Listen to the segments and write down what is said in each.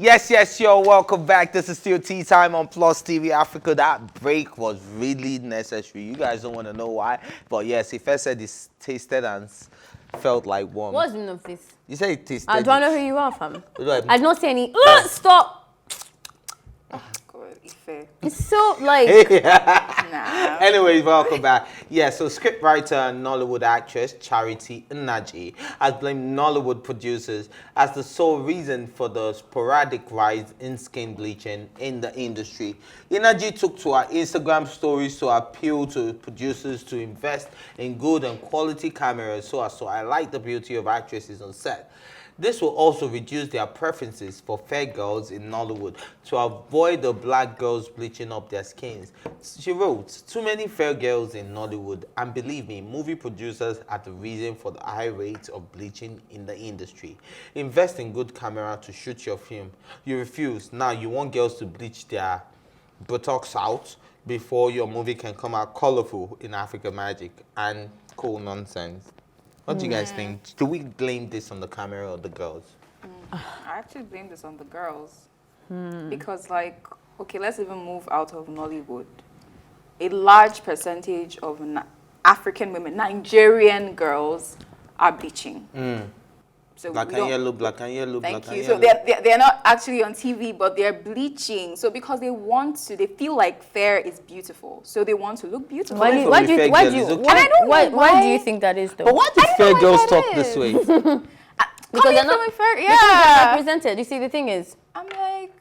Yes, yo, welcome back. This is still tea time on Plus TV Africa. That break was really necessary. You guys don't want to know why, but yes, if I said it tasted and felt like warm. What's the meaning of this? You say it tasted. I don't know who you are, fam. Like, I don't see any. Stop. It's so like. Nah. Anyways, welcome back. Yeah, so scriptwriter and Nollywood actress Charity Nnaji has blamed Nollywood producers as the sole reason for the sporadic rise in skin bleaching in the industry. Nnaji took to her Instagram stories to appeal to producers to invest in good and quality cameras so as to highlight the beauty of actresses on set. This will also reduce their preferences for fair girls in Nollywood to avoid the black girls bleaching up their skins. She wrote, "Too many fair girls in Nollywood, and believe me, movie producers are the reason for the high rate of bleaching in the industry. Invest in good camera to shoot your film. You refuse. Now you want girls to bleach their buttocks out before your movie can come out colorful in Africa Magic," and cool nonsense. What do you guys think? Do we blame this on the camera or the girls? I actually blame this on the girls. Because like, okay, let's even move out of Nollywood. A large percentage of African women, Nigerian girls, are bleaching. So Black and yellow, black and yellow, black and Thank you. yellow. So they're not actually on TV, but they're bleaching. So because they want to, they feel like fair is beautiful. So they want to look beautiful. Why do Why do you- why why. do you think that is though? But why do fair girls talk this way? Because they're not fair. Because they're Yeah. represented. You see, the thing is, I'm like,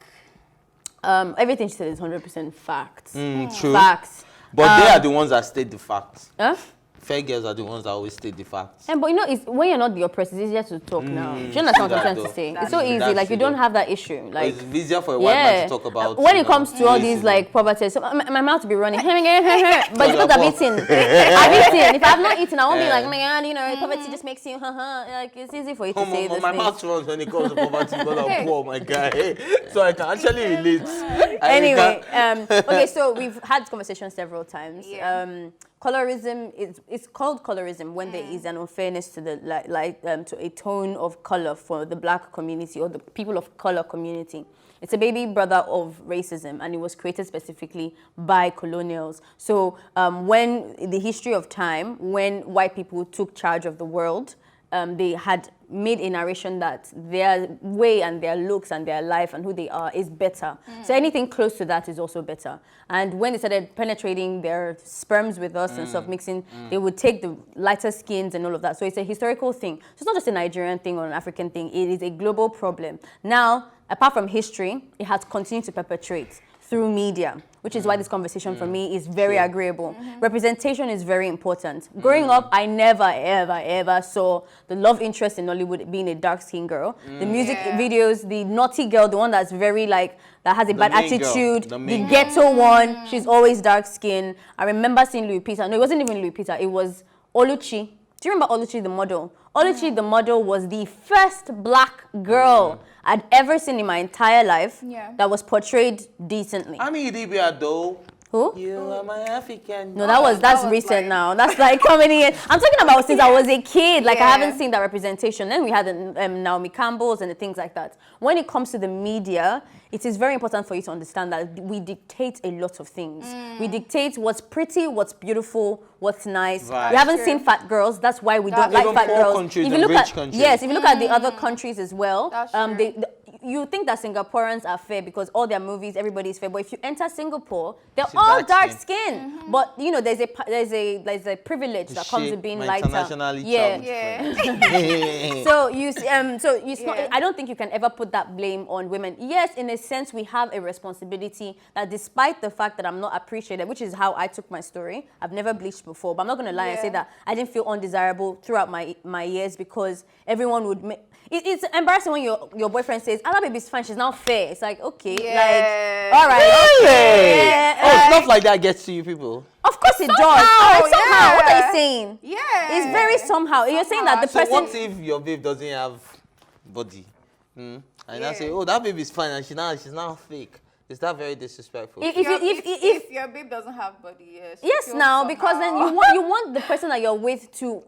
everything she said is 100% facts. True. Facts. But they are the ones that state the facts. Huh? Fair girls are the ones that always state the facts. And but you know, it's when you're not the oppressed, it's easier to talk now. Do you understand what I'm trying to say? It's so That's easy. true. Like you don't have that issue. But Like it's easier for a white man to talk about. when you it know, comes to all these racism. like poverty, so my mouth will be running. But because I've eaten, If I have not eaten, I won't be like, oh my God, you know, poverty just makes you, like it's easy for you to say this. My mouth runs when it comes to poverty because I'm poor, my guy. So I can actually relate. Anyway, okay, so we've had this conversation several times. Yeah. Colorism it's called colorism when there is an unfairness to the to a tone of color for the black community or the people of color community. It's a baby brother of racism, and it was created specifically by colonials. So when the history of time, when white people took charge of the world, they had made a narration that their way and their looks and their life and who they are is better. So anything close to that is also better. And when they started penetrating their sperms with us and stuff, mixing, they would take the lighter skins and all of that. So it's a historical thing. So it's not just a Nigerian thing or an African thing. It is a global problem. Now, apart from history, it has continued to perpetuate through media, which is why this conversation for me is very agreeable. Representation is very important. Growing up, I never, ever saw the love interest in Nollywood being a dark-skinned girl. The music videos, the naughty girl, the one that's very like, that has a bad main girl. attitude, The the main ghetto one, she's always dark-skinned. I remember seeing Louis Peter. No, it wasn't even Louis Peter, it was Oluchi. Do you remember Oluchi the model? Oluchi the model was the first black girl I'd ever seen in my entire life that was portrayed decently. I mean, Libya though. Who? You are my African. No, that's was recent like- now. That's like how many years? I'm talking about since I was a kid. Like I haven't seen that representation. Then we had the Naomi Campbell's and the things like that. When it comes to the media, it is very important for you to understand that we dictate a lot of things. We dictate what's pretty, what's beautiful, what's nice. Right. We haven't seen fat girls. That's why we don't like Even fat poor girls. countries If you and look rich at countries. yes, if you look at the other countries as well, That's true. you think that Singaporeans are fair because all their movies, everybody is fair. But if you enter Singapore, they're She's all dark dark skin. skin. But you know, there's a privilege that comes Shit, with being my lighter. internationally Yeah. traveled friend. I don't think you can ever put that blame on women. Yes, in a sense, we have a responsibility that despite the fact that I'm not appreciated, which is how I took my story, I've never bleached before, but I'm not going to lie and say that I didn't feel undesirable throughout my years because everyone would make... It's embarrassing when your boyfriend says, "Ala baby's fine, she's now fair." It's like, okay, like, all right. Really? Yeah, Stuff like that gets to you people. Of course it does. Somehow, Like, somehow. What are yeah. you saying? Yeah. It's very somehow. You're saying that the So person... what if your babe doesn't have body? And I say, oh, that baby's fine, and she's now fake. Is that very disrespectful? If your babe doesn't have body, yes. Yes, feel now because then somehow. you want the person that you're with to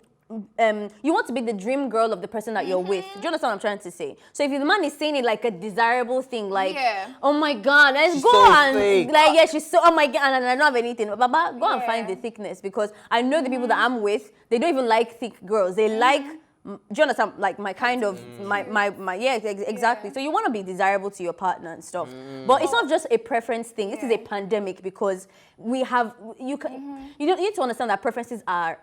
you want to be the dream girl of the person that you're with. Do you understand what I'm trying to say? So if the man is saying it like a desirable thing, like, oh my God, let's She's go so and fake. like, yeah, she's so, oh my God, and I don't have anything. Baba, go and find the thickness, because I know the people that I'm with, they don't even like thick girls. They like, do you understand? Like my kind of, exactly. So you want to be desirable to your partner and stuff. But it's not just a preference thing. This is a pandemic, because we have, you need to understand that preferences are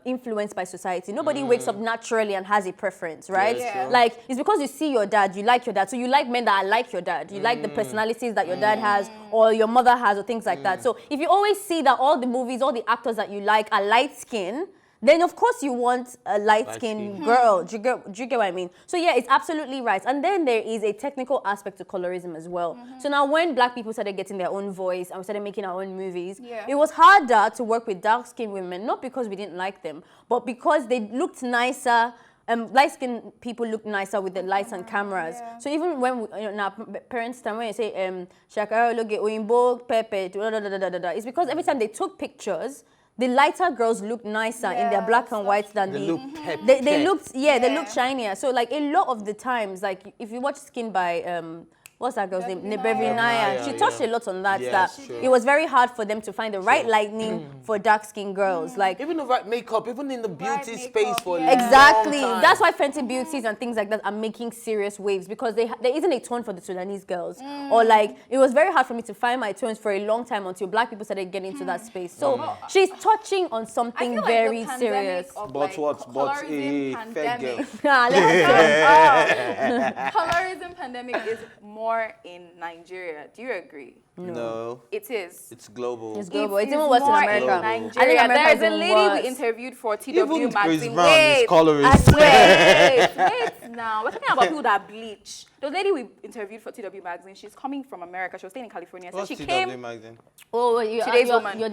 influenced by society. Nobody wakes up naturally and has a preference, right? Like, it's because you see your dad, you like your dad. So you like men that are like your dad. You like the personalities that your dad has or your mother has or things like that. So if you always see that all the movies, all the actors that you like are light skinned, then of course you want a light-skinned girl. Do you get what I mean? So yeah, it's absolutely right. And then there is a technical aspect to colorism as well. So now when black people started getting their own voice and we started making our own movies, it was harder to work with dark-skinned women, not because we didn't like them, but because they looked nicer. Light-skinned people look nicer with the lights and cameras. So even when now parents time when you say Shakara look at Oyinbo Pepe, it's because every time they took pictures, the lighter girls look nicer in their black and white than they look pep. they look shinier. So like a lot of the times, like if you watch Skin by what's that girl's name? Naya. She touched a lot on that. It was very hard for them to find the right lighting for dark-skinned girls. Like even the right makeup, even in the beauty space for exactly. a long time. That's why Fenty Beauties and things like that are making serious waves, because there isn't a tone for the Sudanese girls. Or like it was very hard for me to find my tones for a long time until black people started getting into that space. So she's touching on something very serious. But what? But a fair girl. Colorism pandemic is more in Nigeria. Do you agree? No. It is. It's global. It's global. It's even worse in more America. In Nigeria. There's a lady we interviewed for TW Even magazine. Chris Brown is colorist. Wait now. We're talking about people that bleach. The lady we interviewed for TW magazine, she's coming from America. She was staying in California. So What's she TW came. magazine? Oh, Today's woman. Your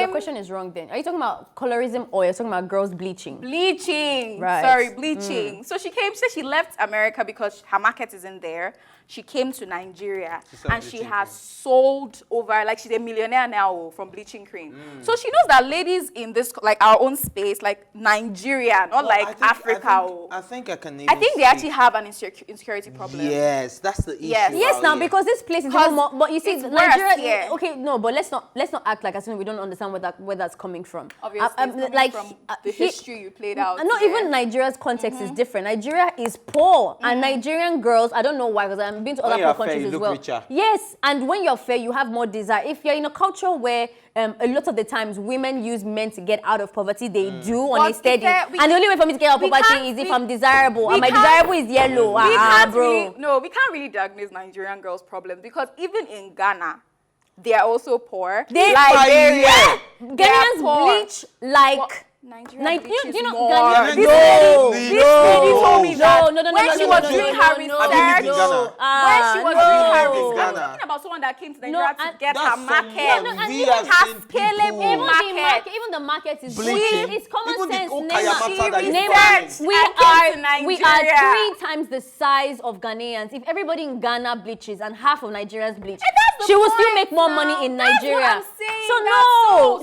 question is wrong then. Are you talking about colorism or you're talking about girls bleaching? Bleaching. Right. Sorry, bleaching. So she came, she said she left America because her market isn't there. She came to Nigeria and she has sold over, like she's a millionaire now from bleaching cream. So she knows that ladies in this, like our own space, like Nigeria, not Africa. I think I can I think they actually have an insecurity problem. Yes, that's the issue. Yes, now because this place is even more. But you see, Nigeria. Yeah. Okay, no, but let's not act like as if we don't understand where that's coming from. Obviously, it's from the history you played out. Not even Nigeria's context is different. Nigeria is poor, and Nigerian girls. I don't know why, because I'm been to other poor countries as well. Richer. Yes, and when you're fair, you have more desire. If you're in a culture where a lot of the times women use men to get out of poverty, they do on a steady. And the only way for me to get out of poverty is if I'm desirable, and my desirable is yellow. We can't really diagnose Nigerian girls' problems, because even in Ghana, they are also poor. Ghanaians bleach like. Nigeria bleaches you know, more. This lady told me that when she was doing her research, when she was doing her research, I'm talking about someone that came to Nigeria to get her market. Even her scalable market. Even the market is bleaching. It's common sense. We are 3 times the size of Ghanaians. If everybody in Ghana bleaches and half of Nigerians bleach, she will still make more money in Nigeria. So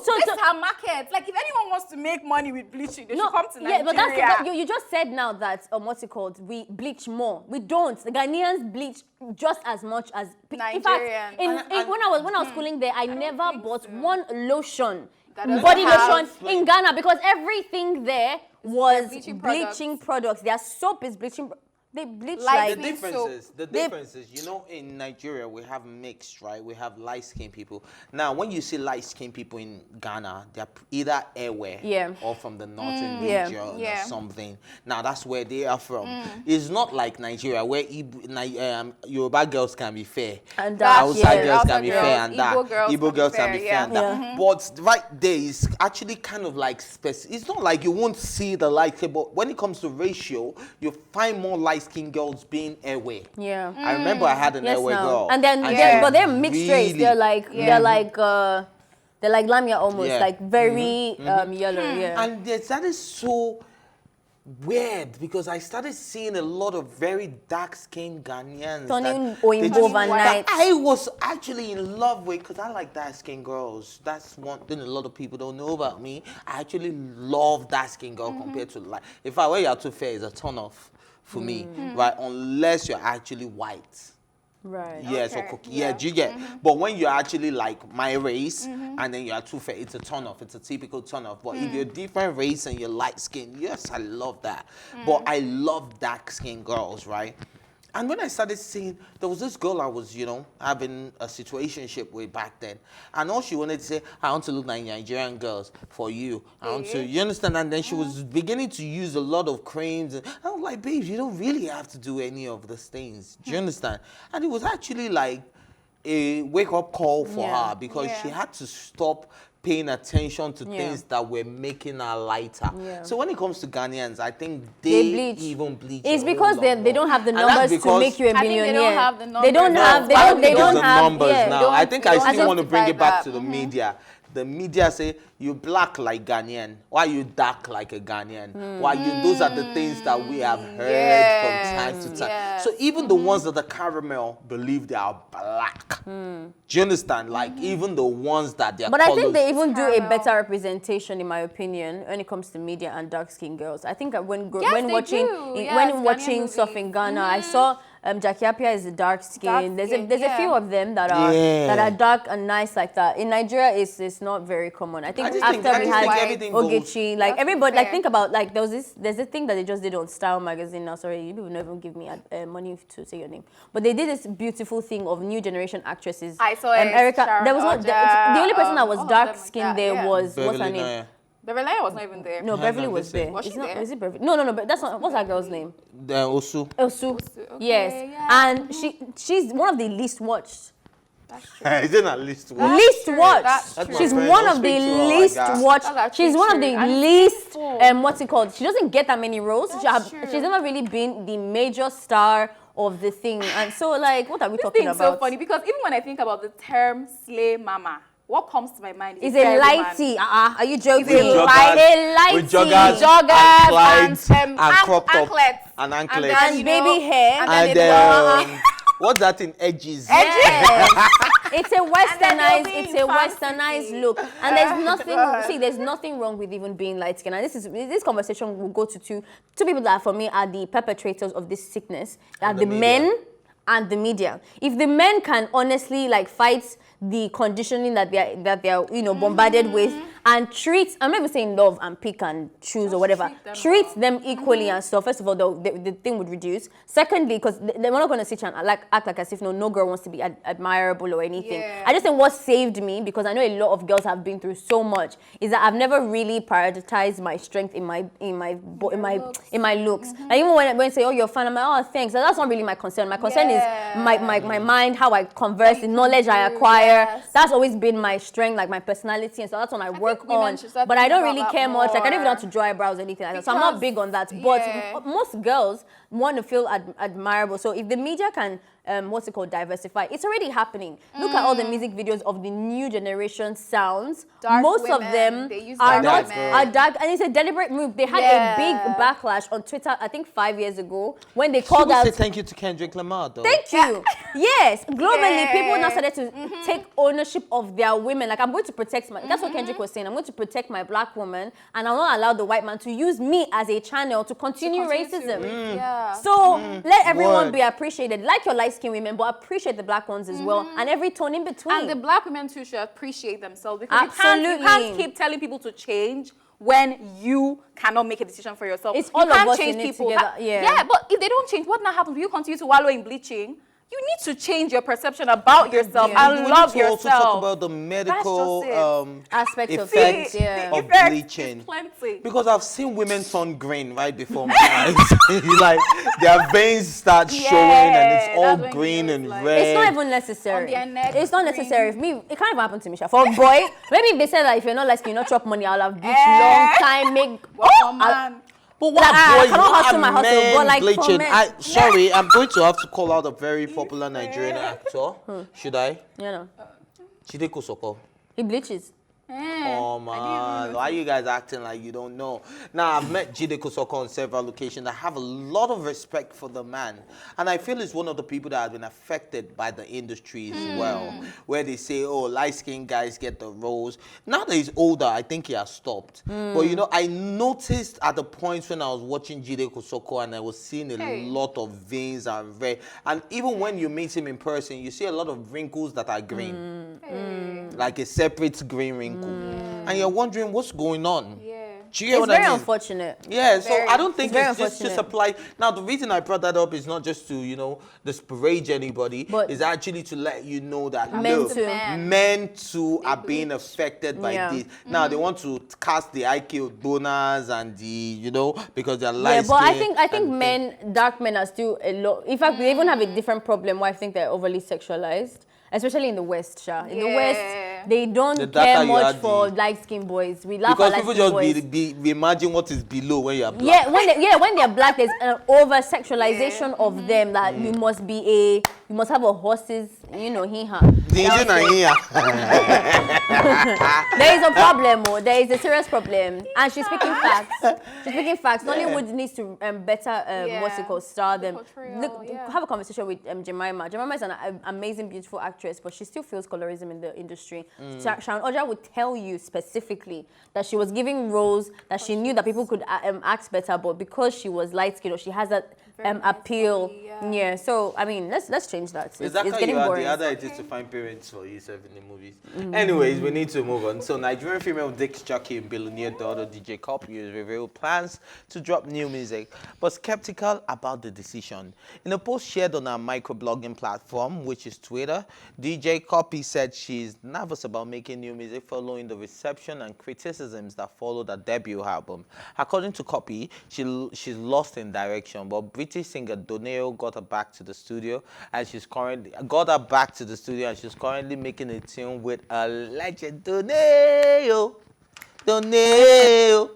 this is her market. Like if anyone wants to make money with bleaching, they should come to Nigeria. Yeah, but you just said now that what's it called? We bleach more. We don't. The Ghanaians bleach just as much as Nigerians. In fact, when I was schooling there, I never bought one lotion, body lotion in Ghana, because everything there was bleaching products. Their soap is bleaching. They bleach like the differences, you know, in Nigeria we have mixed, right? We have light-skinned people. Now, when you see light-skinned people in Ghana, they're either Ewe or from the northern region or something. Now, that's where they are from. It's not like Nigeria, where Yoruba girls can be fair, and outside girls can be fair, and Igbo girls can be fair, and that. But right there is actually kind of like specific. It's not like you won't see the light, but when it comes to ratio, you find more light-skinned girls being Ewe. Yeah. I remember I had an Ewe girl. And then but they're mixed race. They're like lamia almost, like very yellow. Yeah. And that is so weird because I started seeing a lot of very dark-skinned Ghanaians. Turning that Oyinbo they just- overnight. that I was actually in love with because I like dark-skinned girls. That's one thing a lot of people don't know about me. I actually love dark-skinned girl compared to like if I wear you're too fair, it's a turn off for me, right? Unless you're actually white. Right. Yeah, so Okay, cookie. yeah. Yeah, do you get? But when you're actually like my race and then you're too fair, it's a turn off. It's a typical turn off. But if you're different race and you're light skinned, yes, I love that. But I love dark skinned girls, right? And when I started seeing, there was this girl I was, having a situationship with back then. And all she wanted to say, I want to look like Nigerian girls for you. I want to, you understand? And then she was beginning to use a lot of creams. And I was like, babe, you don't really have to do any of these things. Do you understand? And it was actually like a wake-up call for her because she had to stop paying attention to things that were making her lighter. Yeah. So when it comes to Ghanaians, I think They they bleach. even bleach. It's a because whole they lot they more. don't have the And that's numbers to because- make you a I think they billionaire. don't have the They don't numbers. have. They I don't. They think don't it's the have. numbers Yeah. now. I think I don't still want to bring justify it back that. to the media. The media say you black like Ghanaian. Why you dark like a Ghanaian? Why you? Those are the things that we have heard from time to time. Yes. So even the ones that are caramel believe they are black. Do you understand? Like even the ones that they are. But I think they colors- even do a Caramel. better representation, in my opinion, when it comes to media and dark-skinned girls. I think when Yes, when they watching do. Yes, when Ghanaian watching stuff movies. in Ghana, I saw Jackie Appiah is a dark skin. There's a Dark-skinned, few of them that are dark and nice like that. In Nigeria, it's not very common. I think I just after think- I we just think had everything goes- Ogechi, like That's everybody, like fair. think about like there's a thing that they just did on Style magazine. Now, sorry, you people never give me money to say your name, but they did this beautiful thing of new generation actresses. I saw it, Erica. There was Sharon not the only person that all was of them dark like skinned that, there yeah. was what's her Beverly name? Naya. Beverly was not even there. No, Beverly no, was this there. Was It's she not. there? Is it Beverly? No, but that's not. What's that girl's name? Osu. Elsu. Okay, Yes, yeah. and she's one of the least watched. That's true. Isn't at least one? Least true, watched. that's true. She's That's my one friend. of the Don't speak to her like least that. watched. That's actually She's one of the true. And least. beautiful. What's it called? She doesn't get that many roles. That's true. She's never really been the major star of the thing. And so, like, what are we This talking thing's about? so funny because even when I think about the term slay mama, what comes to my mind Is a a fair woman. lighty. Are you joking? With A with lighty. joggers, Joggers and slides, and crop top, anklets. and And anklets. then, And you baby know, hair. and then And they do- what's that in edges? Yes. It's a then they'll westernized, be it's in a fancy. westernized look. And there's nothing, God. see, there's nothing wrong with even being light skinned. And this conversation will go to two people that for me are the perpetrators of this sickness. Are And the the media. men and the media. If the men can honestly like fight the conditioning that they are bombarded with and treat, I'm not even saying love and pick and choose or whatever, treat them equally and stuff. First of all, the thing would reduce. Secondly, because they're not going to sit and act like as if no girl wants to be admirable or anything. Yeah. I just think what saved me, because I know a lot of girls have been through so much, is that I've never really prioritized my strength in my looks. Like even when they say, oh, you're fine, I'm like, oh, thanks. That's not really my concern. My concern is my mind, how I converse, the knowledge I acquire. Yes. That's always been my strength, like my personality, and so that's what I work women on. should start But I don't thinking really about care that much. Like I don't even know more. how to draw eyebrows or anything like that. So I'm not Because- big on that. But yeah. most girls want to feel admirable. So if the media can, diversify, it's already happening. Look at all the music videos of the new generation sounds. Dark Most of women, them they use are dark not women. are dark, and it's a deliberate move. They had a big backlash on Twitter, I think 5 years ago, when they called People out. say thank you to Kendrick Lamar, though. Thank you. Yes, globally, Yeah. people now started to take ownership of their women. Like, I'm going to protect my. That's what Kendrick was saying. I'm going to protect my black woman, and I'll not allow the white man to use me as a channel to continue racism. Yeah. So let everyone Word. be appreciated. Like your light-skinned women, but appreciate the black ones as well, and every tone in between. And the black women too should appreciate themselves because you Absolutely. can't keep telling people to change when you cannot make a decision for yourself. It's You all of can't us change in it people. together, yeah. Yeah, but if they don't change, what now happens? You continue to wallow in bleaching. You need to change your perception about yourself Yeah. and We love need to also talk yourself. about the medical it. Aspects of effect things, yeah. of effect bleaching. is plenty. Because I've seen women turn green right before my eyes. Like their veins start showing and it's all that's when green you and know it's like- red. It's not even necessary. On their neck, It's not green. necessary. Me, it can't even happen to me. Sha. For a boy, maybe if they said that if you're not like you not chop money, I'll have bleached long time. Well, I'll- man. But what Like, I boys, cannot what hustle are my hustle, men but, like, for bleaching? men- Sorry, I'm going to have to call out a very popular Nigerian actor. Should I? You know, Chide Kosoko. he bleaches. Come on, why are you guys acting like you don't know? Now, I've met Jide Kosoko on several occasions. I have a lot of respect for the man. And I feel he's one of the people that have been affected by the industry as well. Where they say, oh, light-skinned guys get the roles. Now that he's older, I think he has stopped. But, you know, I noticed at the points when I was watching Jide Kosoko and I was seeing a lot of veins and red. And even when you meet him in person, you see a lot of wrinkles that are green. Like a separate green wrinkle. And you're wondering what's going on. Do you get what I mean? It's very unfortunate. Yeah, so I don't think It's it's just apply. Now, the reason I brought that up is not just to, you know, disparage anybody, but it's actually to let you know that men too are being affected by this. Now, they want to cast the IQ donors and the, you know, because they're light but I think men, dark men are still a lot. In fact, they even have a different problem where I think they're overly sexualized. Especially in the West, Sha. In the West, they don't care much for light-skinned boys. We laugh at light-skinned boys. Because people just imagine what is below when you're black. When they're black, there's an over-sexualization of them that you must have a horse's, you know, there is a problem, there is a serious problem. And she's speaking facts. Nollywood needs to better, star them. Have a conversation with Jemima. Jemima is an amazing, beautiful actress, but she still feels colorism in the industry. Sharon Oja would tell you specifically that she was giving roles that she knew that people could act better, but because she was light-skinned or she has that appeal. So I mean, let's change that. Is that how you are? The other idea to find parents for you in the movies. Anyways, we need to move on. So Nigerian female disc jockey and billionaire daughter DJ Cuppy has revealed plans to drop new music, but skeptical about the decision. In a post shared on her microblogging platform, which is Twitter, DJ Cuppy said she's nervous about making new music following the reception and criticisms that followed her debut album. According to Cuppy, she's lost in direction, but British singer Doneo got her back to the studio, and she's currently making a tune with a legend, Doneo.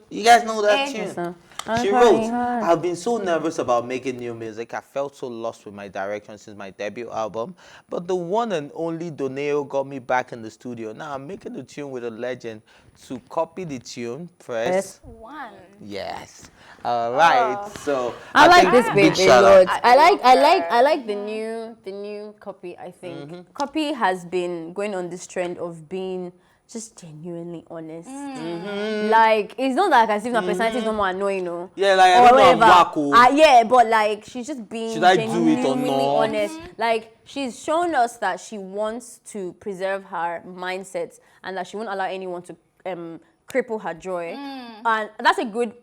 You guys know that tune? She wrote, I've been so nervous about making new music. I felt so lost with my direction since my debut album. But the one and only Doneo got me back in the studio. Now I'm making a tune with a legend. To copy the tune, press 1. Yes. All right. So I like this baby a lot. I like the new Cuppy, I think. Cuppy has been going on this trend of being just genuinely honest. Like, it's not like as if my personality is no more annoying, no. Yeah, like, I don't know, yeah, but like, she's just being genuinely or honest. Like, she's shown us that she wants to preserve her mindset and that she won't allow anyone to cripple her joy. And that's a good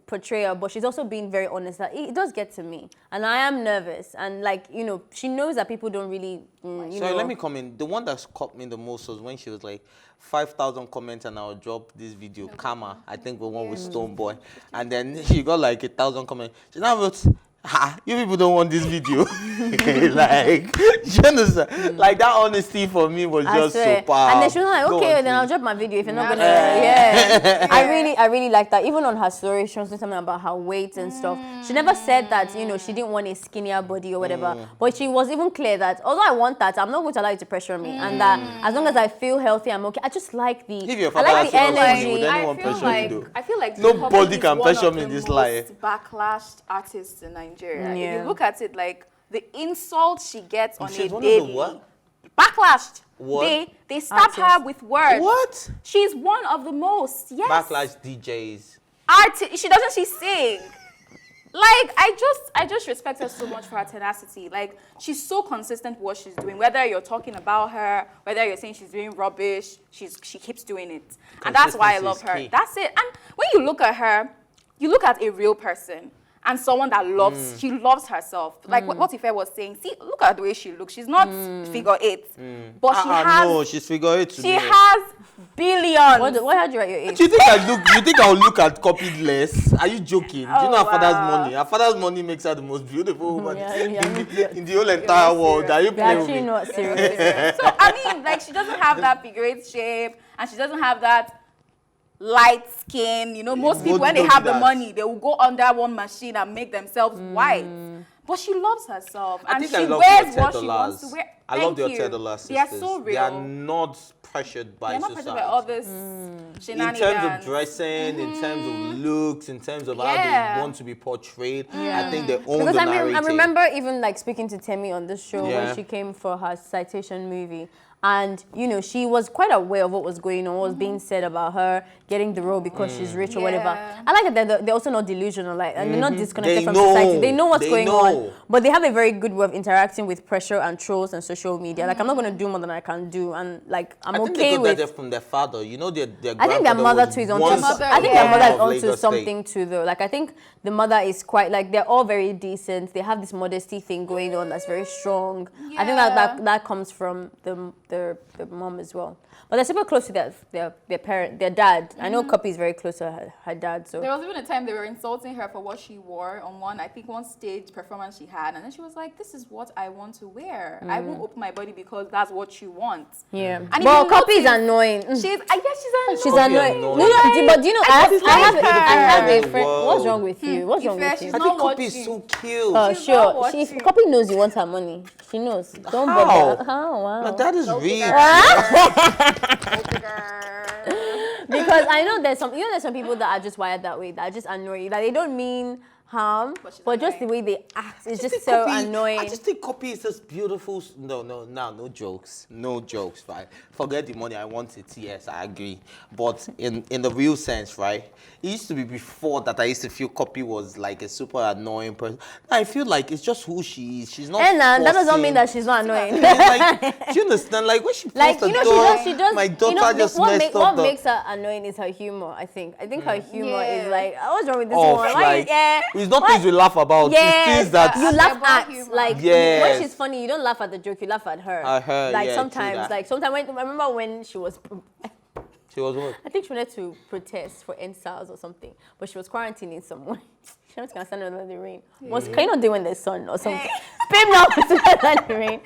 portrayal, but she's also being very honest that it does get to me and I am nervous, and like, you know, she knows that people don't really let me comment. The one that's caught me the most was when she was like 5,000 comments and I'll drop this video, Karma, I think the one with Stone Boy, and then she got like 1,000 comments. She now wrote, you people don't want this video. Like, you understand? Like, that honesty for me was just super. And then she was like, okay, then I'll drop my video if you're not gonna. I really like that. Even on her story, she was saying something about her weight and stuff. She never said that, you know, she didn't want a skinnier body or whatever. But she was even clear that although I want that, I'm not going to allow you to pressure me. And that as long as I feel healthy, I'm okay. I just like the energy. I feel like nobody can pressure me in this life. Backlashed artists in Nigeria. If you look at it, like the insult she gets on a daily. Backlashed. What? They stab her with words. What? She's one of the most. Yes. Backlash DJs. She sing. Like, I just respect her so much for her tenacity. Like, she's so consistent with what she's doing. Whether you're talking about her, whether you're saying she's doing rubbish, she keeps doing it. And that's why I love her. Key. That's it. And when you look at her, you look at a real person. And someone that loves, she loves herself. Like what Ife was saying, see, look at the way she looks. She's not figure 8. But she has... No, she's figure 8 She has billions. What had you at your age? Do you think I'll look at copied less? Are you joking? Do you know her father's money? Her father's money makes her the most beautiful woman in the whole entire world. Are you playing with me? Not serious. So, I mean, like, she doesn't have that figure 8 shape. And she doesn't have that light skin. You know, most people, when they have the money, they will go under one machine and make themselves white. But she loves herself. And she wears what she wants to wear. I love the Thank you. Otedola sisters. They are so They are real. not pressured by They're not society. pressured by all this In shenanigans. terms of dressing, in terms of looks, in terms of how Yeah. they want to be portrayed, I think they own Because the I narrative. remember even like speaking to Temi on this show Yeah. when she came for her citation movie. And, you know, she was quite aware of what was going on, what was being said about her getting the role because she's rich or whatever. Yeah. I like that they're also not delusional, like, and they're not disconnected They from know. society. They know what's They going know. on. But they have a very good way of interacting with pressure and trolls and social media. Like, I'm not going to do more than I can do. And, like, I'm I think okay they got with... that from their father. You know, their I think their grandfather mother was too is onto. once mother, I think yeah. their mother is of onto Lagos State. something too, though. Like I think the mother is quite like they're all very decent. They have this modesty thing going on that's very strong. I think that comes from the mom as well. But they're super close to their parent, their dad. I know Cuppy is very close to her dad. So There was even a time they were insulting her for what she wore on one stage performance she had, and then she was like, "This is what I want to wear. I won't open my body because that's what you want." yeah. And if Well, you Cuppy is notice- annoying. She's she's annoying. She's Cuppy annoying. annoying. No, but do you know I have a her. friend. Whoa. What's wrong with you? What's wrong Ife, with you? she's I not think Cuppy is watching. so cute. Oh, She's not sure. If watching. Cuppy knows you want her money, she knows. Don't How? bother. How? Wow. My dad is rich. Because I know there's some people that are just wired that way, that are just annoying. Like they don't mean harm, But she's but just the annoying. way they act is just think so Cuppy- annoying. I just think Cuppy is this beautiful. No jokes. No jokes, right? Forget the money. I want it. Yes, I agree. But in the real sense, right? It used to be before that I used to feel Cuppy was like a super annoying person. Now I feel like it's just who she is. She's not. And that doesn't forcing- mean that she's not annoying. Like, do you understand? Like when she Like posts you a know, dog, she does. my daughter you know, just what messed what up. makes her annoying is her humor. I think her humor is Yeah. like, what's wrong with this Off, one? like, it's not why- things we laugh about. It's Yes, things that you laugh Acceptable at. humor. Like Yes. when she's funny, you don't laugh at the joke. You laugh at her. At her, Like yeah, true sometimes, that. I remember when she was. she was what? I think she wanted to protest for NSAS or something, but she was quarantining somewhere. She was going to stand under the rain. Can you not do in the sun or something? Babe, now under the rain.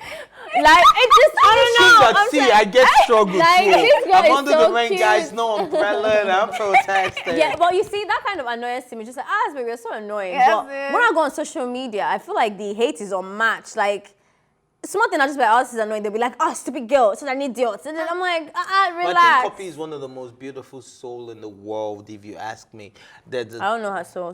Like, it just, I don't know. I'm saying- I get struggle Like, too. this girl I'm is under so the rain, cute. guys. No umbrella, and I'm protesting. Yeah, but you see, that kind of annoyance to me, just like, baby, you're so annoying. Yes, but yeah. when I go on social media, I feel like the hate is unmatched. Like, small thing I just be like, oh, this is annoying. They'll be like, oh, stupid girl, so an idiot. And then I'm like, But I relax. think Cuppy is one of the most beautiful soul in the world, if you ask me. I don't know her so.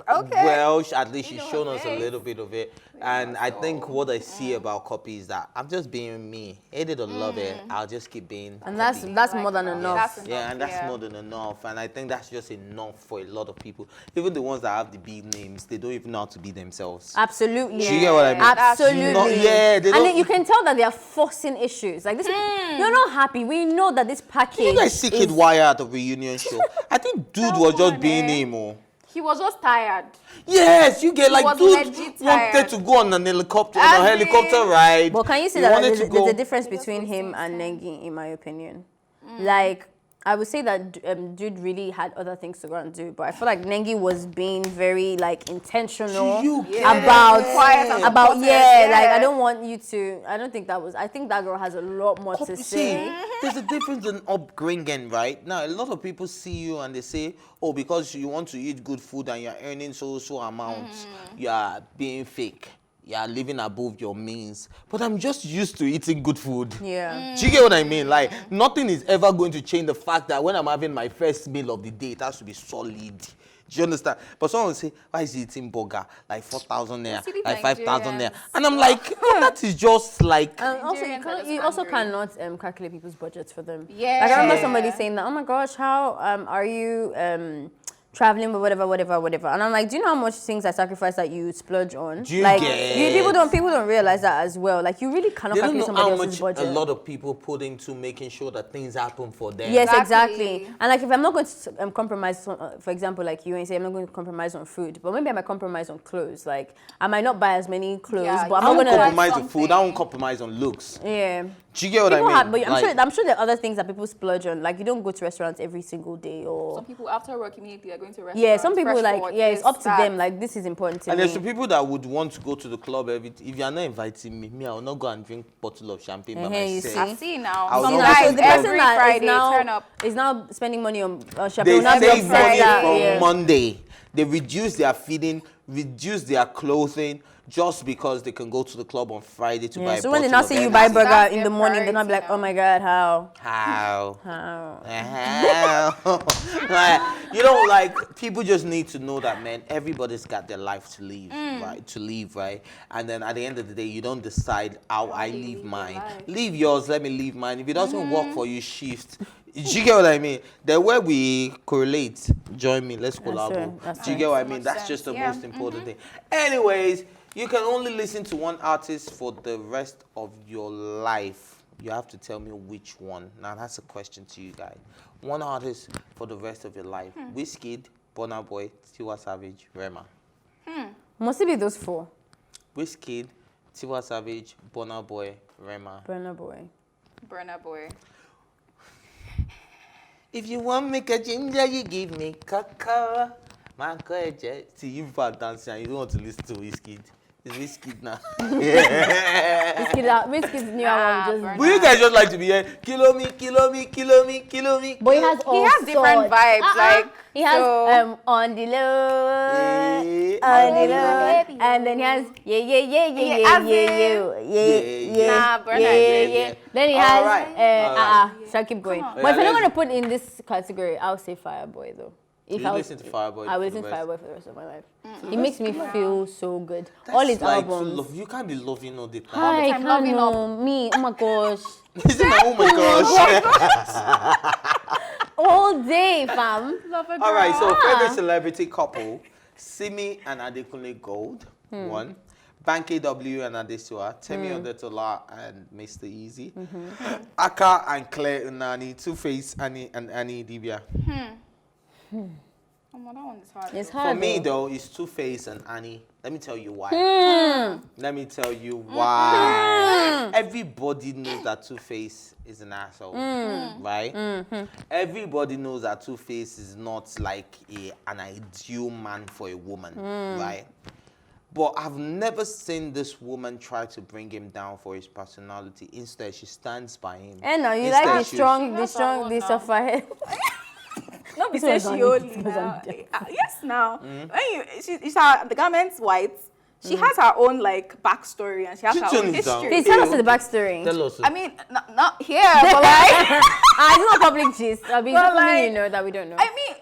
Okay. Well, at least she's know her shown us a face. little bit of it. And I think what I see about Cuppy is that I'm just being me. Hate it or love it, I'll just keep being And Cuppy. that's more than enough. Yeah, and that's more than enough. And I think that's just enough for a lot of people. Even the ones that have the big names, they don't even know how to be themselves. Absolutely. Do you get what I mean? Absolutely. Not- yeah, they and don't- then you can tell that they are forcing issues. Like this, you're not happy. We know that this package. You guys see Kid is- Wire at the reunion show. I think dude was just being him. Oh. He was just tired. Yes, you get like was dude legit wanted tired. to go on an helicopter, on a As helicopter in- ride. But can you see He that wanted there's, to there's go- a difference between him and Nengi, in my opinion? Like, I would say that Dude really had other things to go and do, but I feel like Nengi was being very like intentional You get about Quiet and supportive, like I yeah. don't want you to. I don't think that was. I think that girl has a lot more to See, say. there's a difference in upbringing, right? Now, a lot of people see you and they say, oh, because you want to eat good food and you're earning so amounts, you are being fake. You are living above your means. But I'm just used to eating good food. Yeah. Do you get what I mean? Like, nothing is ever going to change the fact that when I'm having my first meal of the day, it has to be solid. Do you understand? But someone will say, why is he eating burger? Like 4,000 naira, See, like 5,000 naira. Nigerians. And I'm like, oh, that is just like... And also, Nigerians are just you also hungry. cannot calculate people's budgets for them. Yeah. Like I remember somebody saying that, oh my gosh, how are you traveling, but whatever. And I'm like, do you know how much things I sacrifice that you splurge on? Do you like, get- people don't realize that as well. Like, you really cannot They don't calculate know somebody how else's much budget. a lot of people put into making sure that things happen for them. Yes, Exactly. exactly. And like, if I'm not going to compromise, for example, like you and say, I'm not going to compromise on food, but maybe I might compromise on clothes. Like, I might not buy as many clothes, Yeah, but I I'm won't not going to. compromise on something. food. I won't compromise on looks. Yeah. Do you get what I People mean? have, but Like, I'm sure there are other things that people splurge on. Like, you don't go to restaurants every single day, or Some people after work immediately are going to restaurants. yeah, some people fresh like food, it's this, up to that. them. Like, this is important to and me. there's some people that would want to go to the club every. If you are not inviting me, I will not go and drink bottle of champagne by Uh-huh, you myself. see? I've seen now. I will Some not guys go to the every person that Friday is turn up. now spending money on They champagne. will not be save upset money that- from yeah. Monday. They reduce their feeding, reduce their clothing just because they can go to the club on Friday to buy a So when they bottle now of see you Hennessy. buy burger That's in their the morning, they're not be like, priority oh my God, how? How? How? Like, you know, like, people just need to know that, man, everybody's got their life to live, right? To live, right? And then at the end of the day, you don't decide how I you live live your mine. life. Leave yours, let me leave mine. If it doesn't work for you, shift. Do you get what I mean? The way we correlate, join me, let's collabo. That's Do you right. get what I Makes mean? much That's sense, just the yeah. most important thing. Anyways, you can only listen to one artist for the rest of your life. You have to tell me which one. Now that's a question to you guys. One artist for the rest of your life. Wizkid, Burna Boy, Tiwa Savage, Rema. Must it be those 4? Wizkid, Tiwa Savage, Burna Boy, Rema. Burna Boy. Burna Boy. If you want me a ginger, you give me cocoa. Man, see you for dancing and you don't want to listen to Wizkid. It's Wizkid now. Wizkid's new album just... But you guys just like to be here, kilo me, kilo me, kilo me, kilo me. But he has all different sorts. vibes, like, he has so- on the low, Yeah. on the Yeah. low, and then he has Nah, Burna is yeah. Then he has Alright. Shall I keep going? on. But if Yeah, you're not let's- gonna put in this category, I'll say Fireboy though. If You I was, listen to Fireboy I will for the listen to rest. Fireboy for the rest of my life. He makes me feel so good. That's All his like to albums. love. You can't be loving all the time. Hi, time loving Kano, me, oh my gosh. Is it like, oh my gosh. All day, fam. Love a girl. All right, so favorite celebrity couple, Simi and Adekunle Gold, one. Banky W and Adesua, Temi Odetola and Mr. Easy. Aka and Claire Unani, Two-Face Annie and Annie Dibia. Oh, that one is hard. It's though. hard. For me though. though, it's Two-Face and Annie. Let me tell you why. Let me tell you why. Everybody knows that Two-Face is an asshole, right? Everybody knows that Two-Face is not like an ideal man for a woman, right? But I've never seen this woman try to bring him down for his personality. Instead, she stands by him. And now you Instead, like the she- strong, That's the our own now. suffer head. Not be This say was she on- only this was now. on- Yes, now. When she's her, the garment's white. She has her own like backstory and she has She her own turns down. history. Please tell us the backstory. Tell us. I mean, not here, but like, It's not public gist. I mean, But something like- you know that we don't know. I mean,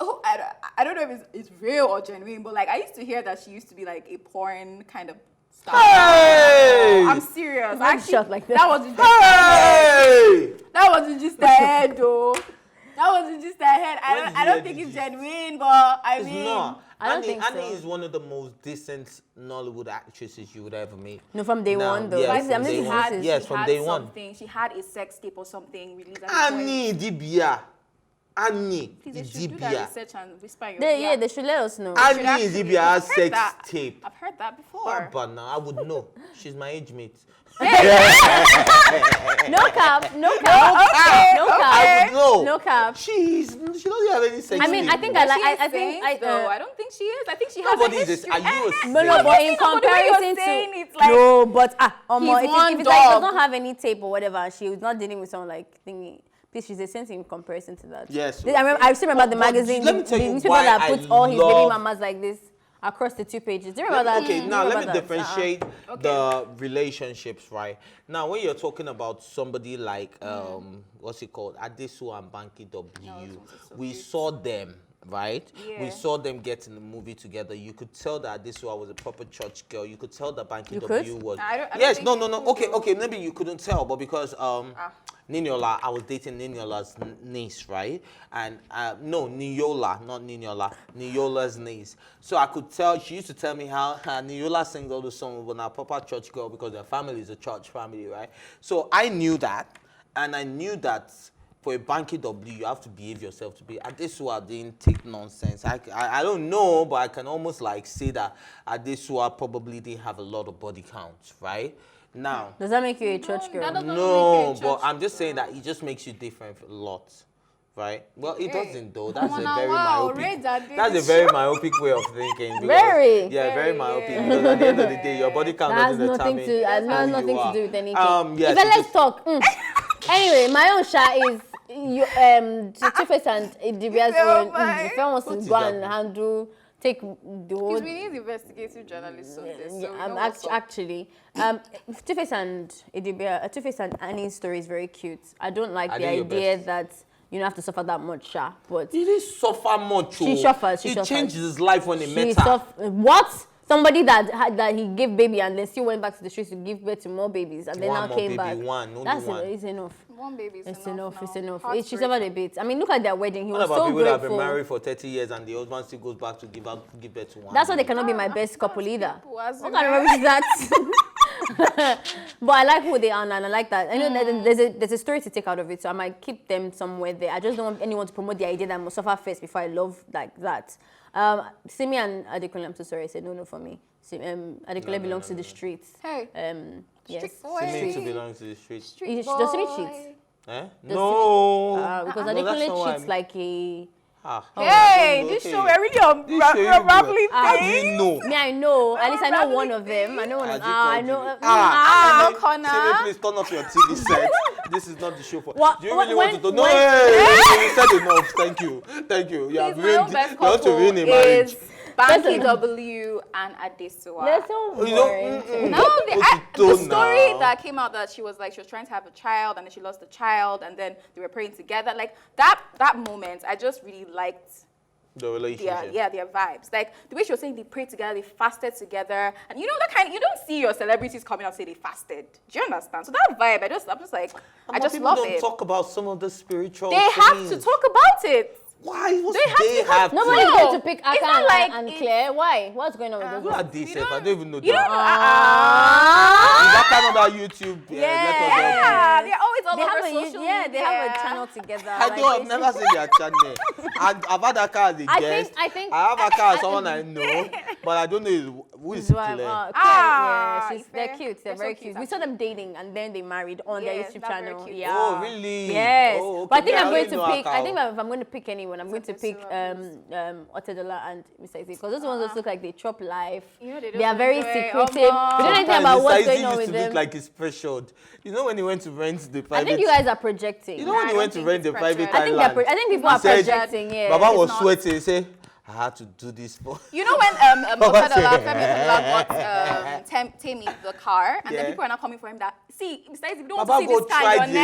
I don't know if it's real or genuine, but like I used to hear that she used to be like a porn kind of star. Hey! I'm serious. Not Actually, shocked like that. that wasn't Hey! that wasn't just the head though. That wasn't just the head. When did I you don't hear think this it's gist? genuine, but I It's mean, not. I don't Annie, think so. Annie is one of the most decent Nollywood actresses you would ever meet. No, from day Now, one though. yes, I'm from day listening to one. this. Yes, from day one. something. She had a sex tape or something released at the point. Annie Dibia. Annie Please, they should do that Dibia. research and whisper in your Yeah, ear. they should let us know. Should Annie actually- Dibia has I've heard sex that. tape. I've heard that before. But now I would know. She's my age mate. No cap, no cap, Okay, no I cap, would know. no cap. She doesn't have any sex I mean, tape. I think I like. She is I think safe, though. I don't think she is. I think she has Nobody a is history. this. Are you a No, no, saint? but in But the way you're comparison saying to it's like- no, but He's if one it's like does dog. not have any tape or whatever, and she was not dealing with someone like thingy. Please, she's a saint in comparison to that. Yes. I still remember the But magazine, let me tell the you newspaper why that I puts all his baby love- mamas like this across the 2 pages. Do you remember that? Okay, Do you now let me remember that? differentiate the relationships, right? Now, when you're talking about somebody like, what's it called? Adesu and Banky W, we saw them, right? We Yeah. saw them get in the movie together. You could tell that Adesu was a proper church girl. You could tell that Banky You W could? was. I don't Yes, think no. you could, Okay, though. okay, maybe you couldn't tell, but because Niniola, I was dating Niniola's niece, right? And no, Niola, not Niniola, Niola's niece. So I could tell, she used to tell me how Niola sings all the songs, but now proper church girl because their family is a church family, right? So I knew that, and I knew that for a Banky W, you have to behave yourself to be. Adesua didn't take nonsense. I don't know, but I can almost like say that Adesua probably didn't have a lot of body counts, right? Now, Does that make you a church girl? that doesn't no, make you a but church I'm just saying that it just makes you different a lot, right? Well, it Hey. doesn't though. That's a Come on very now, myopic. Rage that day That's a is very true. myopic way of thinking. because- Very. Yeah, very Very, myopic. yeah. Because at the end of the day, your body count That has doesn't nothing determine to has who you nothing to are. do with anything. Yes, If I it let's just- talk. Anyway, my own shot is you Two-Face and Dibia's Oh own. my. If I want What to is go that? and handle take the whole. Because we need investigative journalists on this. So Yeah, actually, Two-Face and Two-Face and Annie's story is very cute. I don't like the idea that you don't have to suffer that much, but He didn't suffer much. She suffers. He changed his life when he met She her. What? Somebody that he gave baby and then still went back to the streets to give birth to more babies and then One now more came baby, back. only That's one. It's enough. One baby is It's enough. enough. It's now. enough. Heartbreak. She's over the bit. I mean, look at their wedding. He What was about so people that have grateful. been married for 30 years and the husband still goes back to give birth to one? That's why they cannot be my best couple either. people, as What in kind of rubbish is that? But I like who they are and I like that. I know that there's a story to take out of it, so I might keep them somewhere there. I just don't want anyone to promote the idea that I must suffer first before I love like that. Simi and Adekunle, I'm so sorry, I said no for me. Adekunle belongs to the streets. Hey. Yes. Street boy. Simi to belong to the streets. Street Does Simi boy. cheat? Eh? Does No. Because No, that's not what I Adekunle cheats mean. like a... Hey, this show we're really unraveling How do things. you know? Me, I know. At least I know one of them. I know one of them. I know. Connor. Simi, please turn off your TV set. This is not the show for. What- Do you really when- want to? No, when- hey, you said enough. Thank you. You have Please, my own ruined. best You want to couple ruin a marriage. is Banky W and Adesuwa. They're so You know, boring. No, the story now. that came out that she was trying to have a child and then she lost the child and then they were praying together. Like that moment, I just really liked The relationship. their vibes. Like the way she was saying they prayed together, they fasted together. And you know that kind you don't see your celebrities coming out and say they fasted. Do you understand? So that vibe, I'm just like, I just people love don't it. talk about some of the spiritual They have things. to talk about it. Why? What They have to have- Nobody's No, going to pick it's Aka not like and it's- Claire. Why? What's going on with those Who ones? are these? I don't even know You don't that. know. Is that kind of that YouTube? Let us Yeah, they're always all They over have a social media. they have a channel together. I don't. I've never seen their channel. I've had Aka as a guest. I think I have Aka as someone I know, but I don't know who is Claire. Yeah, they're fair. cute. They're They're so very cute, cute. We saw them dating and then they married on their Yes, YouTube that's very channel. cute. Yeah. Oh, really? Yes. Oh, okay. But I think Yeah, I'm I going didn't to know pick. Aka. I think if I'm going to pick anyone, I'm going to pick Otedola, Otedola and Mr. Izzy because those ones just look like they chop life. You know, they They are just very enjoy, secretive. We omo. don't know anything Sometimes about what's Mr. Izzy going on used with to them. look like he's pressured. You know when he went to rent the private. I think you guys are projecting. You know when I he went to don't rent think the it's private pressured. island. I think people are He said, projecting. Yeah. Baba was not. sweating. He said, I had to do this for. You know when Otedola, Femi Otedola got Temi the car, and Yeah. then people are not coming for him. That see, besides, if you don't Baba want to see go this car try in the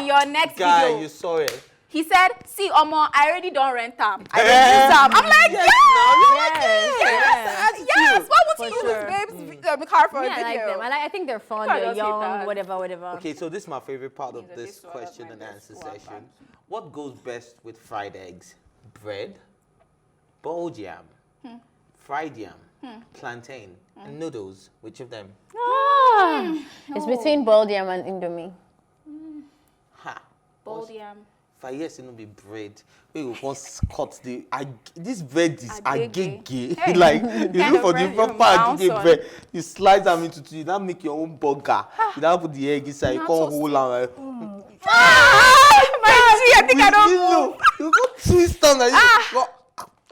your next guy. video, You saw it. he said, "See, Omo, I already don't rent them. I don't use them." I'm like, Yes, yes, yes. Why would For you sure. use this babe's car for a Yeah, I video? like them. I think they're fun. People They're just hate young. that. Whatever. Okay, so this is my favorite part of Neither this this one, question that's and my answer best one, session. What goes best with fried eggs? Bread, boiled yam, fried yam, plantain, and noodles. Which of them? It's between boiled yam and Indomie. Ha. Boiled yam. If I hear say no be bread, we will first cut the. This bread is Agege. agege. Hey, Like you kind look of for bread the you proper bounce agege on. bread. You slice them into two. You now make your own burger. You now put the egg inside. You Not can't so hold am. Like, My G, I think I don't move. You go twist on like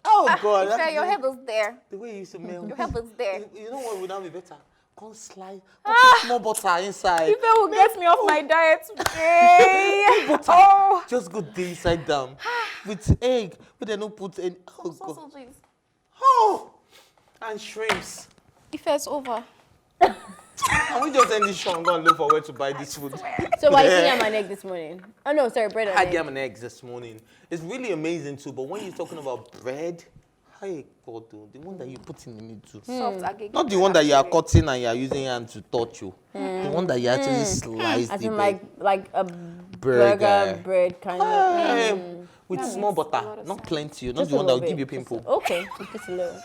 oh God. Fair, that- your head was there. The way you used to melt. Your head was there. You know what would now be better? Come slide. Come put small butter inside. If that will get me off my diet today. Oh. Just go day inside down with egg, but they don't put any. Oh God. Sausages. Oh, and shrimps. If it's over. Can we just end this show and go and look for where to buy this food? So why eating yam and egg this morning? Oh no, sorry, bread and I had egg. yam and eggs this morning. It's really amazing too. But when you're talking about bread, hey God, the one that you put in the middle, Soft agege. not the one that you are cutting and you are using hand to touch you. The one that you actually slice As the in bread. like a Burger. burger bread kind of. Hey, with That small makes a butter, lot of not sense. plenty. Not Just the a one that will little give you bit. pimple. Okay, just a little.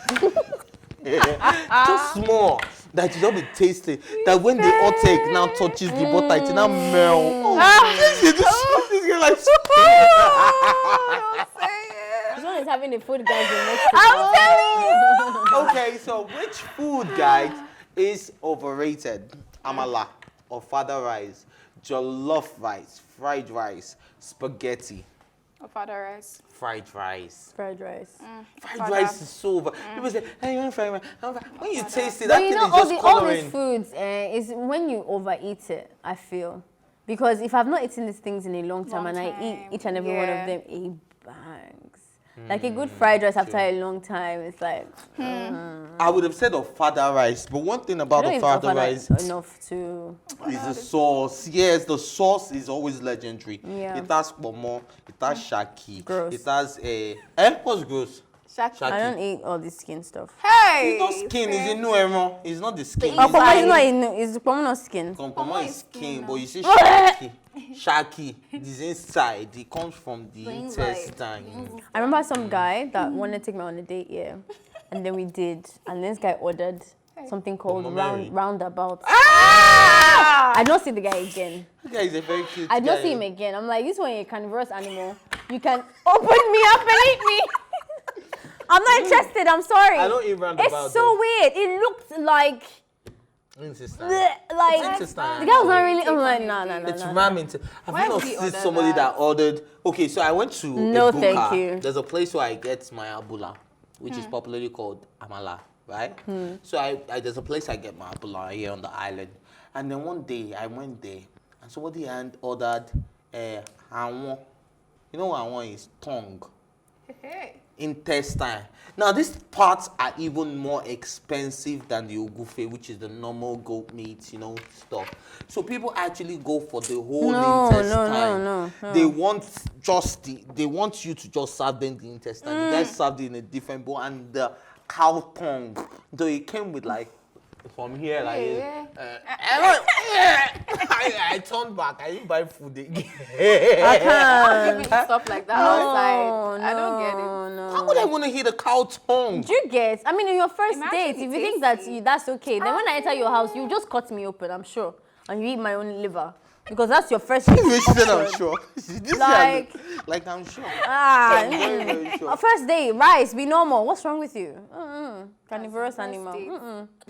Just small. That you don't be tasty. That when the hot egg now touches the butter, it now melt. Oh, this is like. Don't say it. This one is having the food guys in Mexico. I'm telling you. Okay, so which food, guys, is overrated? Amala or fada rice, jollof rice, fried rice, spaghetti, Oh, father rice. fried rice. Fried rice. Fried Fada. rice is so over. People say, hey, you want fried rice? I want fried-" When you taste it, But that you thing know, is just all coloring. these foods is when you overeat it, I feel. Because if I've not eaten these things in a long time Long and I time, eat each and every one yeah. of them, it bangs. Like a good fried rice after a long time, it's like. I would have said of fada rice, but one thing about I the don't fada even rice enough to. is the sauce. Yes, the sauce is always legendary. Yeah. It has pomo, it has shaki, Gross. it has what's gross? Shaki. I don't eat all this skin stuff. Hey! It's not skin, it's in no error. It's not the skin. The Oh, pomo is inside. not in. Is pomo not skin? Pomo is skin, but you say What? shaki. Shaki is inside. It comes from the intestine. I remember some guy that wanted to take me on a date, and then we did, and this guy ordered something called Mary. roundabout. Ah! I don't see the guy again. That guy is a very cute I don't guy. see him again. I'm like, this one a carnivorous animal. You can open me up and eat me. I'm not interested. I'm sorry. I don't eat roundabout. It's so weird. It looked like. Intestine. Like Intestine. the guy was not really. I'm like, no. It's ramen. Have Why you not would he seen order somebody that ordered? Okay, so I went to No, a buka. thank you. There's a place where I get my abula, which is popularly called amala, right? So there's a place I get my abula here on the island, and then one day I went there, and somebody had ordered hanwon. You know what hanwon is? Tongue. Hey. Intestine. Now these parts are even more expensive than the ogufe, which is the normal goat meat, stuff. So people actually go for the whole intestine. No. They want you to just serve them the intestine. You guys served it in a different bowl, and the cow tongue. Though it came with like from here, I turned back. I didn't buy food again. I can't. Giving stuff like that outside. I don't get it. No. How would I want to hear the cow tongue? Do you get? I mean, in your first Imagine date, it if you think that tasty. that's okay, then when I enter your house, you just cut me open, I'm sure, and you eat my own liver because that's your first. She said, I'm option. sure. This Like- like I'm sure. Ah, Very, very sure. First day, rice, be normal. What's wrong with you? Carnivorous First animal. date.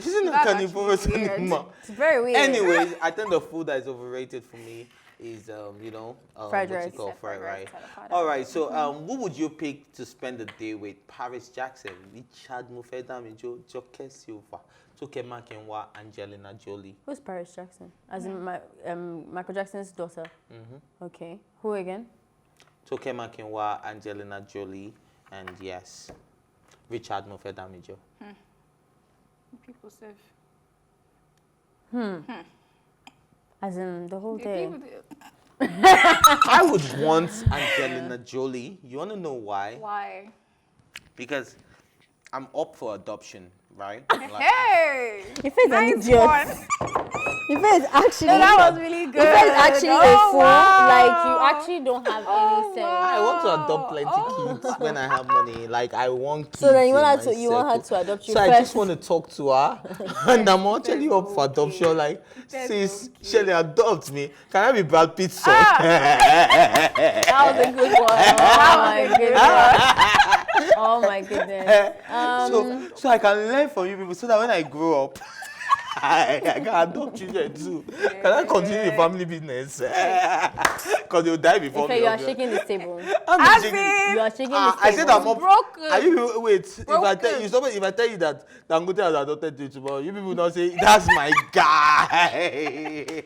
Isn't a That's carnivorous actually weird. animal? It's very weird. Anyways, I think the food that is overrated for me is Fried what's rice. it called? Fried rice. Fried rice. All right, so who would you pick to spend the day with? Paris Jackson, Richard Mufedamijo, Joke Silva, Toke Makinwa, Angelina Jolie. Who's Paris Jackson? As in Michael Jackson's daughter. Okay. Who again? Toke Makinwa, Angelina Jolie, and yes, Richard Mufedamijo. People say. As in the whole day. I would want Angelina Jolie. You want to know why? Why? Because I'm up for adoption, right? Hey! Your face is an Nice idiot. one. Your face is actually. That was really good. Your face is actually a fool. wow. Like you actually don't have any sense. I want to adopt plenty kids when I have money. Like I want kids. So then you in want her my to adopt circle. you So first. I just want to talk to her, and I'm actually up for adoption. Like, sis, Shelly, adopt me. Can I be Brad Pitt's son? That was a good one. Oh my goodness. So I can learn from you people, so that when I grow up, I can adopt children too. Can I continue the family business? Because they'll die before Ife, me. you are obviously. shaking the table. I'm not shaking. You are shaking the I said table. I'm up. Broken. Are you wait? If I tell you that Dangote has adopted you tomorrow, you people not say that's my guy.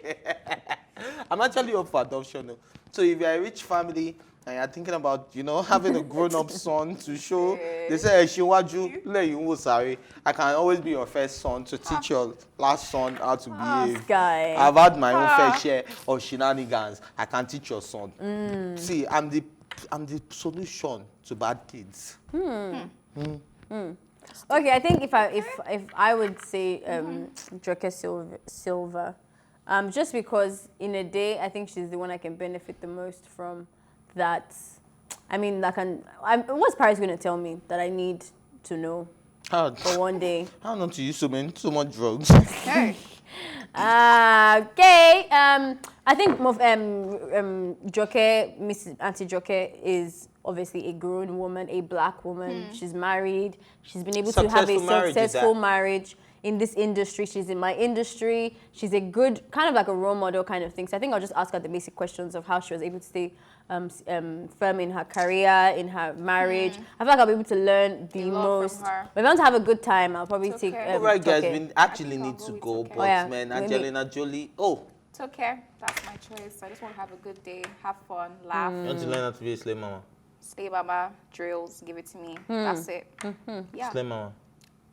I'm actually up for adoption. Though. So if you're a rich family and you're thinking about having a grown-up son to show, they say sorry. I can always be your first son to teach your last son how to behave. Guy. I've had my own fair share of shenanigans. I can teach your son. See, I'm the solution to bad kids. Okay, I think if I would say Joke Silva, just because in a day I think she's the one I can benefit the most from. That, I mean, what's Paris going to tell me that I need to know for one day? How not to use so much drugs? Hey. Okay. I think Joke, Mrs. Auntie Joke is obviously a grown woman, a black woman. She's married. She's been able to have a successful marriage in this industry. She's in my industry. She's a good, kind of like a role model kind of thing. So I think I'll just ask her the basic questions of how she was able to stay firm in her career, in her marriage. I feel like I'll be able to learn the most. from her. But if I want to have a good time, I'll probably It's take. okay. All right, guys, Joke. we actually I'll need go to with go, okay. but Oh, yeah. man, Maybe. Angelina Jolie. Oh, It's okay. That's my choice. I just want to have a good day, have fun, laugh. you want to learn how to be a slave mama? Slay Mama, drills, give it to me. That's it. Yeah, Slay Mama.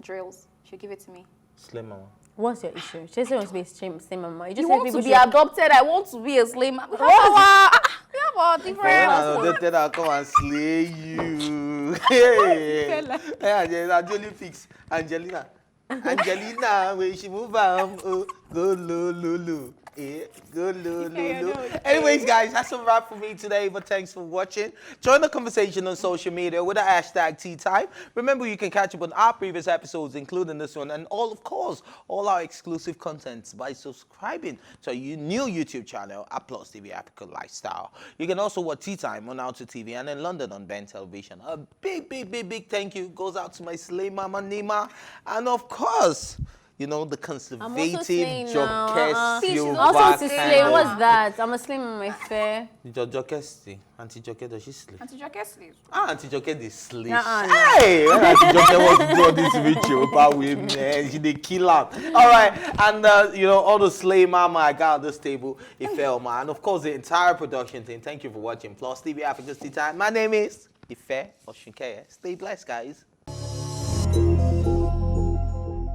drills. She'll give it to me. Slay Mama. What's your issue? She said wants to be a same mama. You just You said want to people be should- adopted? I want to be a slay mama. We have our different. When I adopted, I'll come and slay you. Hey, yeah, Jolly Fix, Angelina. Angelina, when she move on, oh, go lulu. Go lulu. Anyways, guys, that's a wrap for me today. But thanks for watching. Join the conversation on social media with the hashtag Tea Time. Remember, you can catch up on our previous episodes, including this one, and of course, all our exclusive contents by subscribing to our new YouTube channel at PlusTvAfrica Lifestyle. You can also watch Tea Time on Alto TV and in London on Ben Television. A big thank you goes out to my slay mama Nima, and of course, you know, the conservative slaying now. Jokes She's Silva also to slay. slay. kind What's of- that? I'm a slim on my fair. Jokes, Auntie Joke, does she slay? Auntie Joke sleeves. Auntie Joke, they slay. Nuh-uh. Hey, when Auntie Joke wants to do all this ritual about women, she they kill her. All right, and you know, all the slay mama I got on this table, it fell, man. And of course, the entire production team. Thank you for watching Plus TV Africa's Tea Time. My name is Ife Oshinkeye. Stay blessed, guys.